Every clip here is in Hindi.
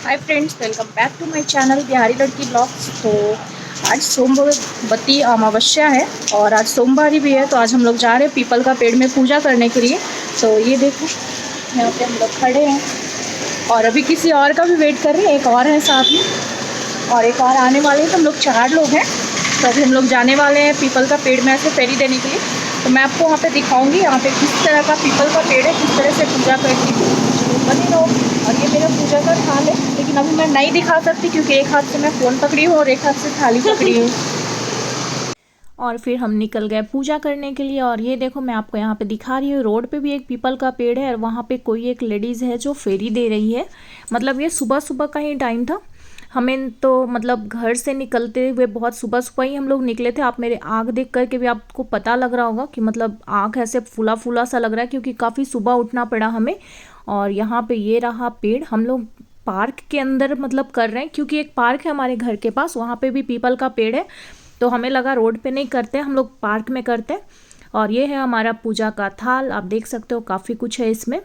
Hi friends, welcome back to my channel Bihari लड़की ब्लॉग्स। तो आज सोमवती अमावस्या है और आज सोमवारी भी है। तो आज हम लोग जा रहे हैं पीपल का पेड़ में पूजा करने के लिए। तो ये देखो, यहाँ पे हम लोग खड़े हैं और अभी किसी और का भी वेट कर रहे हैं। एक और है साथ में और एक और आने वाले हैं। तो हम लोग 4 लोग हैं। तो अभी हम लोग जाने वाले हैं पीपल का पेड़ में ऐसे फेरी देने के लिए। तो मैं आपको वहाँ पे दिखाऊंगी यहाँ पे किस तरह का पीपल का पेड़ है, किस तरह से पूजा करती हूँ। बने रहो। और ये मेरा पूजा का थाल है, लेकिन अभी मैं नहीं दिखा सकती क्योंकि एक हाथ से मैं फ़ोन पकड़ी हूँ और एक हाथ से थाली पकड़ी हूँ। और फिर हम निकल गए पूजा करने के लिए। और ये देखो, मैं आपको यहाँ पे दिखा रही हूँ, रोड पे भी एक पीपल का पेड़ है और वहाँ पे कोई एक लेडीज़ है जो फेरी दे रही है। मतलब ये सुबह सुबह का ही टाइम था। हमें तो मतलब घर से निकलते हुए बहुत सुबह सुबह ही हम लोग निकले थे। आप मेरे आँख देख करके भी आपको पता लग रहा होगा कि मतलब आँख ऐसे फूला फूला सा लग रहा है, क्योंकि काफ़ी सुबह उठना पड़ा हमें। और यहाँ पे ये रहा पेड़। हम लोग पार्क के अंदर मतलब कर रहे हैं, क्योंकि एक पार्क है हमारे घर के पास, वहाँ पे भी पीपल का पेड़ है। तो हमें लगा रोड पे नहीं करते, हम लोग पार्क में करते हैं। और ये है हमारा पूजा का थाल, आप देख सकते हो काफ़ी कुछ है इसमें।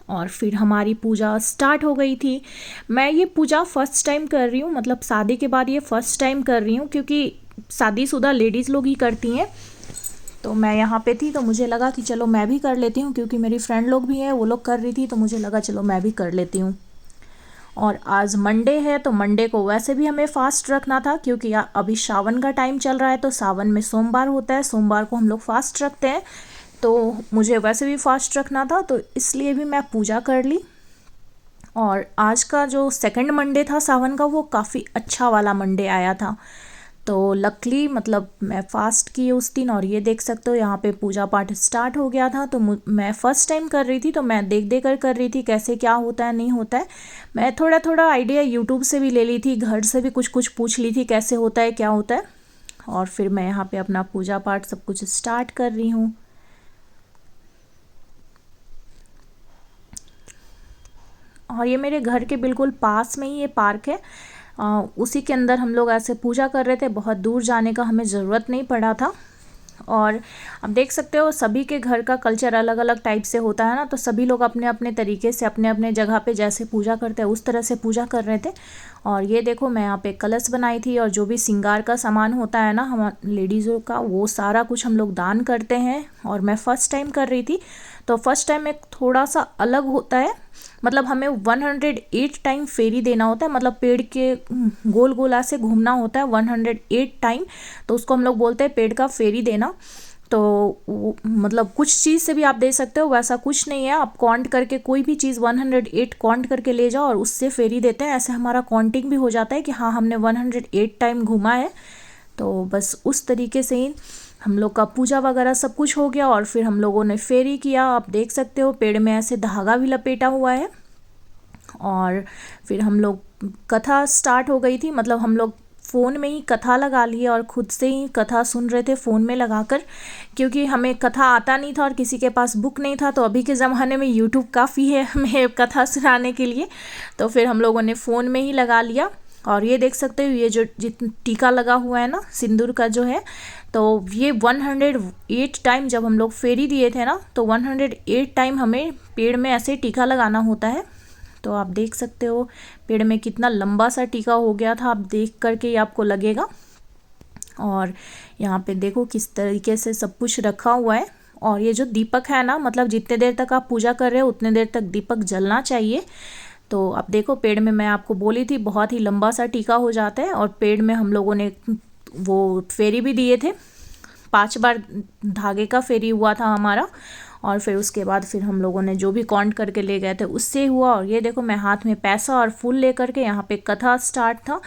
और फिर हमारी पूजा स्टार्ट हो गई थी। मैं ये पूजा फर्स्ट टाइम कर रही हूँ, मतलब शादी के बाद ये फर्स्ट टाइम कर रही हूँ, क्योंकि शादीशुदा लेडीज़ लोग ही करती हैं। तो मैं यहाँ पे थी तो मुझे लगा कि चलो मैं भी कर लेती हूँ, क्योंकि मेरी फ्रेंड लोग भी हैं, वो लोग कर रही थी, तो मुझे लगा चलो मैं भी कर लेती हूँ। और आज मंडे है, तो मंडे को वैसे भी हमें फास्ट रखना था, क्योंकि अभी सावन का टाइम चल रहा है। तो सावन में सोमवार होता है, सोमवार को हम लोग फास्ट रखते हैं। तो मुझे वैसे भी फास्ट रखना था, तो इसलिए भी मैं पूजा कर ली। और आज का जो सेकंड मंडे था सावन का, वो काफ़ी अच्छा वाला मंडे आया था। तो लकली मतलब मैं फ़ास्ट की उस दिन। और ये देख सकते हो यहाँ पे पूजा पाठ स्टार्ट हो गया था। तो मैं फ़र्स्ट टाइम कर रही थी, तो मैं देख देख कर रही थी कैसे क्या होता है नहीं होता है। मैं थोड़ा थोड़ा आइडिया यूट्यूब से भी ले ली थी, घर से भी कुछ कुछ पूछ ली थी कैसे होता है क्या होता है। और फिर मैं यहाँ पे अपना पूजा पाठ सब कुछ स्टार्ट कर रही हूँ। और ये मेरे घर के बिल्कुल पास में ही ये पार्क है। उसी के अंदर हम लोग ऐसे पूजा कर रहे थे, बहुत दूर जाने का हमें ज़रूरत नहीं पड़ा था। और अब देख सकते हो सभी के घर का कल्चर अलग अलग टाइप से होता है ना, तो सभी लोग अपने अपने तरीके से अपने अपने जगह पे जैसे पूजा करते हैं उस तरह से पूजा कर रहे थे। और ये देखो, मैं यहाँ पे कलश बनाई थी, और जो भी श्रृंगार का सामान होता है ना हम लेडीज़ों का, वो सारा कुछ हम लोग दान करते हैं। और मैं फ़र्स्ट टाइम कर रही थी, तो फर्स्ट टाइम में थोड़ा सा अलग होता है। मतलब हमें 108 टाइम फेरी देना होता है, मतलब पेड़ के गोल गोल ऐसे घूमना होता है 108 टाइम। तो उसको हम लोग बोलते हैं पेड़ का फेरी देना। तो मतलब कुछ चीज़ से भी आप दे सकते हो, वैसा कुछ नहीं है। आप काउंट करके कोई भी चीज़ 108 काउंट करके ले जाओ और उससे फेरी देते हैं। ऐसे हमारा काउंटिंग भी हो जाता है कि हाँ हमने 108 टाइम घूमा है। तो बस उस तरीके से ही हम लोग का पूजा वगैरह सब कुछ हो गया। और फिर हम लोगों ने फेरी किया। आप देख सकते हो पेड़ में ऐसे धागा भी लपेटा हुआ है। और फिर हम लोग कथा स्टार्ट हो गई थी, मतलब हम लोग फ़ोन में ही कथा लगा लिए और ख़ुद से ही कथा सुन रहे थे फ़ोन में लगाकर, क्योंकि हमें कथा आता नहीं था और किसी के पास बुक नहीं था। तो अभी के ज़माने में यूट्यूब काफ़ी है हमें कथा सुनाने के लिए। तो फिर हम लोगों ने फ़ोन में ही लगा लिया। और ये देख सकते हो, ये जो जितना टीका लगा हुआ है ना सिंदूर का जो है, तो ये 108 टाइम जब हम लोग फेरी दिए थे ना, तो 108 टाइम हमें पेड़ में ऐसे टीका लगाना होता है। तो आप देख सकते हो पेड़ में कितना लंबा सा टीका हो गया था, आप देख करके ही आपको लगेगा। और यहाँ पे देखो किस तरीके से सब कुछ रखा हुआ है। और ये जो दीपक है ना, मतलब जितने देर तक आप पूजा कर रहे हो उतने देर तक दीपक जलना चाहिए। तो आप देखो पेड़ में मैं आपको बोली थी बहुत ही लंबा सा टीका हो जाता है। और पेड़ में हम लोगों ने वो फेरी भी दिए थे, 5 बार धागे का फेरी हुआ था हमारा। और फिर उसके बाद फिर हम लोगों ने जो भी काउंट करके ले गए थे उससे हुआ। और ये देखो मैं हाथ में पैसा और फूल लेकर के, यहाँ पे कथा स्टार्ट था,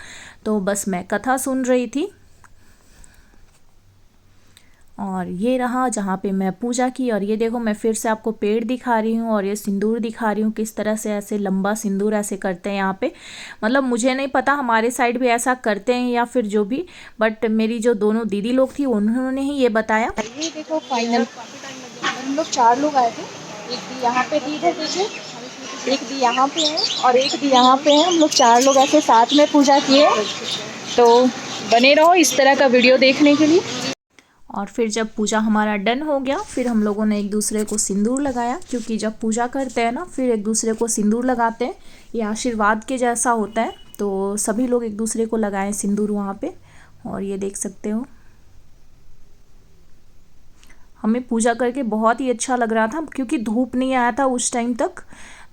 तो बस मैं कथा सुन रही थी। और ये रहा जहाँ पे मैं पूजा की। और ये देखो मैं फिर से आपको पेड़ दिखा रही हूँ और ये सिंदूर दिखा रही हूँ, किस तरह से ऐसे लंबा सिंदूर ऐसे करते हैं यहाँ पे। मतलब मुझे नहीं पता हमारे साइड भी ऐसा करते हैं या फिर जो भी, बट मेरी जो दोनों दीदी लोग थी उन्होंने ही ये बताया। ये देखो फाइनल हम लोग 4 लोग आए थे। एक दी यहाँ पे दी है, देखिए, एक दी यहाँ पे है और एक दी यहाँ पे है। हम लोग 4 लोग ऐसे साथ में पूजा किए। तो बने रहो इस तरह का वीडियो देखने के लिए। और फिर जब पूजा हमारा डन हो गया, फिर हम लोगों ने एक दूसरे को सिंदूर लगाया, क्योंकि जब पूजा करते हैं ना फिर एक दूसरे को सिंदूर लगाते हैं, ये आशीर्वाद के जैसा होता है। तो सभी लोग एक दूसरे को लगाएं सिंदूर वहाँ पे। और ये देख सकते हो, हमें पूजा करके बहुत ही अच्छा लग रहा था, क्योंकि धूप नहीं आया था उस टाइम तक,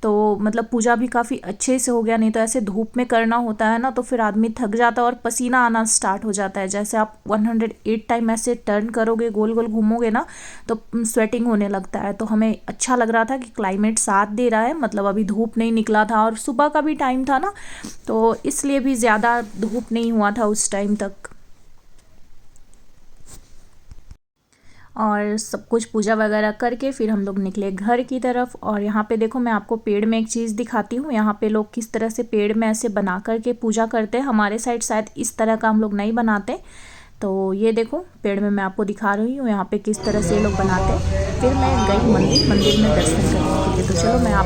तो मतलब पूजा भी काफ़ी अच्छे से हो गया। नहीं तो ऐसे धूप में करना होता है ना तो फिर आदमी थक जाता है और पसीना आना स्टार्ट हो जाता है। जैसे आप 108 टाइम ऐसे टर्न करोगे, गोल गोल घूमोगे ना, तो स्वेटिंग होने लगता है। तो हमें अच्छा लग रहा था कि क्लाइमेट साथ दे रहा है, मतलब अभी धूप नहीं निकला था और सुबह का भी टाइम था ना, तो इसलिए भी ज़्यादा धूप नहीं हुआ था उस टाइम तक। और सब कुछ पूजा वगैरह करके फिर हम लोग निकले घर की तरफ। और यहाँ पे देखो, मैं आपको पेड़ में एक चीज़ दिखाती हूँ। यहाँ पे लोग किस तरह से पेड़ में ऐसे बना करके पूजा करते हैं। हमारे साइड शायद इस तरह का हम लोग नहीं बनाते। तो ये देखो, पेड़ में मैं आपको दिखा रही हूँ यहाँ पे किस तरह से ये लोग बनाते हैं। फिर मैं गई मंदिर में दर्शन करने के लिए। तो चलो मैं आप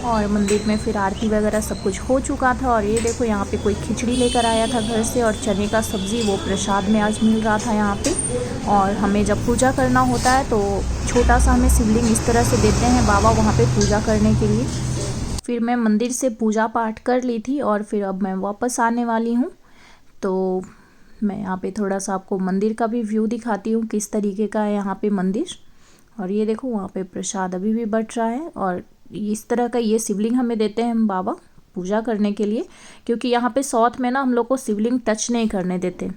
और मंदिर में फिर आरती वगैरह सब कुछ हो चुका था। और ये देखो, यहाँ पे कोई खिचड़ी लेकर आया था घर से और चने का सब्ज़ी, वो प्रसाद में आज मिल रहा था यहाँ पे। और हमें जब पूजा करना होता है तो छोटा सा हमें शिवलिंग इस तरह से देते हैं बाबा वहाँ पे पूजा करने के लिए। फिर मैं मंदिर से पूजा पाठ कर ली थी और फिर अब मैं वापस आने वाली हूँ। तो मैं यहाँ पे थोड़ा सा आपको मंदिर का भी व्यू दिखाती हूँ, किस तरीके का है यहाँ पे मंदिर। और ये देखो, वहाँ पे प्रसाद अभी भी बट रहा है। और इस तरह का ये शिवलिंग हमें देते हैं हम बाबा पूजा करने के लिए, क्योंकि यहाँ पे साउथ में ना हम लोग को शिवलिंग टच नहीं करने देते।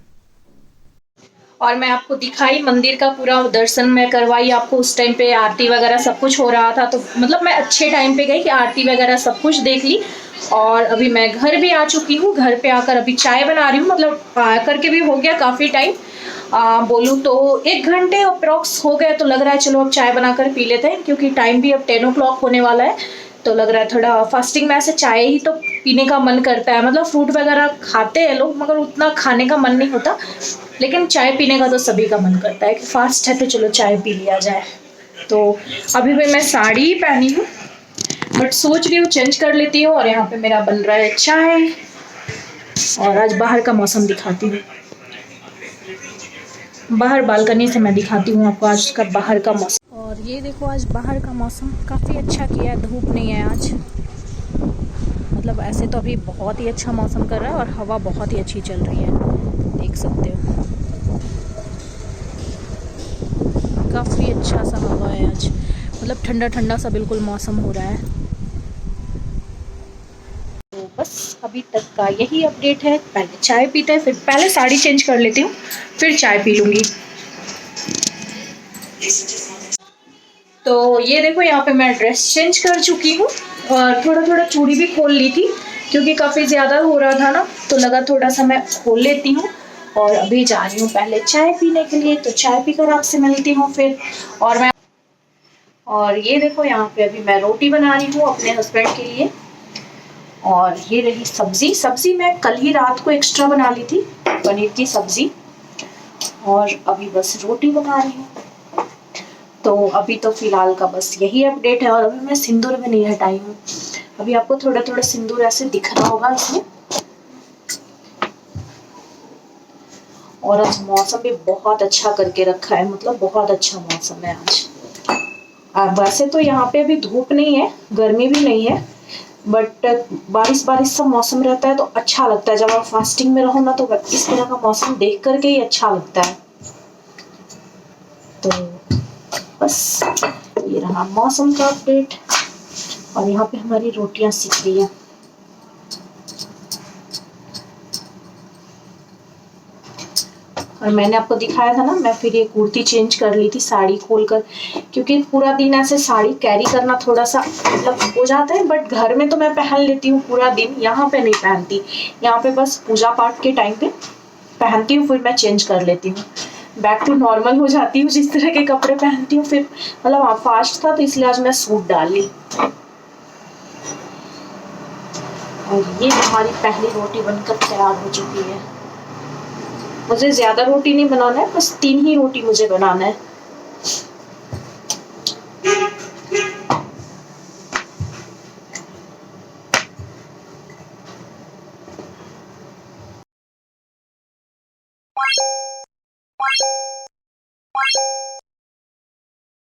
और मैं आपको दिखाई मंदिर का पूरा दर्शन मैं करवाई आपको। उस टाइम पे आरती वगैरह सब कुछ हो रहा था, तो मतलब मैं अच्छे टाइम पे गई कि आरती वगैरह सब कुछ देख ली। और अभी मैं घर भी आ चुकी हूँ। घर पे आकर अभी चाय बना रही हूँ, मतलब करके भी हो गया काफ़ी टाइम, बोलूँ तो 1 घंटे अप्रॉक्स हो गए। तो लग रहा है चलो अब चाय बनाकर पी लेते हैं, क्योंकि टाइम भी अब 10 o'clock होने वाला है। तो लग रहा है थोड़ा फास्टिंग में ऐसे चाय ही तो पीने का मन करता है। मतलब फ्रूट वगैरह खाते हैं लोग, मगर उतना खाने का मन नहीं होता। लेकिन चाय पीने का तो सभी का मन करता है कि फास्ट है तो चलो चाय पी लिया जाए। तो अभी भी मैं साड़ी ही पहनी हूँ, बट सोच रही हूँ चेंज कर लेती हूँ। और यहाँ पे मेरा बन रहा है चाय। और आज बाहर का मौसम दिखाती हूँ, बाहर बालकनी से मैं दिखाती हूँ आपको आज का बाहर का मौसम। और ये देखो, आज बाहर का मौसम काफ़ी अच्छा किया है, धूप नहीं है आज। मतलब ऐसे तो अभी बहुत ही अच्छा मौसम कर रहा है और हवा बहुत ही अच्छी चल रही है, देख सकते हो। काफ़ी अच्छा सा हवा है आज, मतलब ठंडा ठंडा सा बिल्कुल मौसम हो रहा है। तो बस अभी तक का यही अपडेट है। पहले चाय पीते हैं, फिर पहले साड़ी चेंज कर लेती हूँ, फिर चाय पी लूँगी। तो ये देखो, यहाँ पे मैं ड्रेस चेंज कर चुकी हूँ और थोड़ा थोड़ा चूड़ी भी खोल ली थी, क्योंकि काफ़ी ज़्यादा हो रहा था ना, तो लगा थोड़ा सा मैं खोल लेती हूँ। और अभी जा रही हूँ पहले चाय पीने के लिए। तो चाय पीकर आपसे मिलती हूँ फिर। और ये देखो, यहाँ पे अभी मैं रोटी बना रही हूँ अपने हस्बैंड के लिए। और ये रही सब्जी मैं कल ही रात को एक्स्ट्रा बना ली थी, पनीर की सब्जी। और अभी बस रोटी बना रही हूँ। तो अभी तो फिलहाल का बस यही अपडेट है। और अभी मैं सिंदूर भी नहीं हटाई हूँ। अभी आपको थोड़ा थोड़ा सिंदूर ऐसे दिख रहा होगा इसमें। और आज मौसम भी बहुत अच्छा करके रखा है, मतलब बहुत अच्छा मौसम है आज। वैसे तो यहाँ पे अभी धूप नहीं है, गर्मी भी नहीं है, बट बारिश बारिश सा मौसम रहता है तो अच्छा लगता है। जब आप फास्टिंग में रहो ना तो इस तरह का मौसम देख करके ही अच्छा लगता है। तो बस ये रहा मौसम का अपडेट। और यहाँ पे हमारी रोटियां सिक रही है। और मैंने आपको दिखाया था ना, मैं फिर ये कुर्ती चेंज कर ली थी साड़ी खोलकर, क्योंकि पूरा दिन ऐसे साड़ी कैरी करना थोड़ा सा मतलब हो जाता है। बट घर में तो मैं पहन लेती हूँ पूरा दिन, यहाँ पे नहीं पहनती। यहाँ पे बस पूजा पाठ के टाइम पे पहनती हूँ, फिर मैं चेंज कर लेती हूँ, बैक टू नॉर्मल हो जाती हूँ जिस तरह के कपड़े पहनती हूँ। फिर मतलब फास्ट था तो इसलिए आज मैं सूट डाल ली। और ये हमारी पहली रोटी बनकर तैयार हो चुकी है। मुझे ज्यादा रोटी नहीं बनाना है, बस 3 ही रोटी मुझे बनाना है।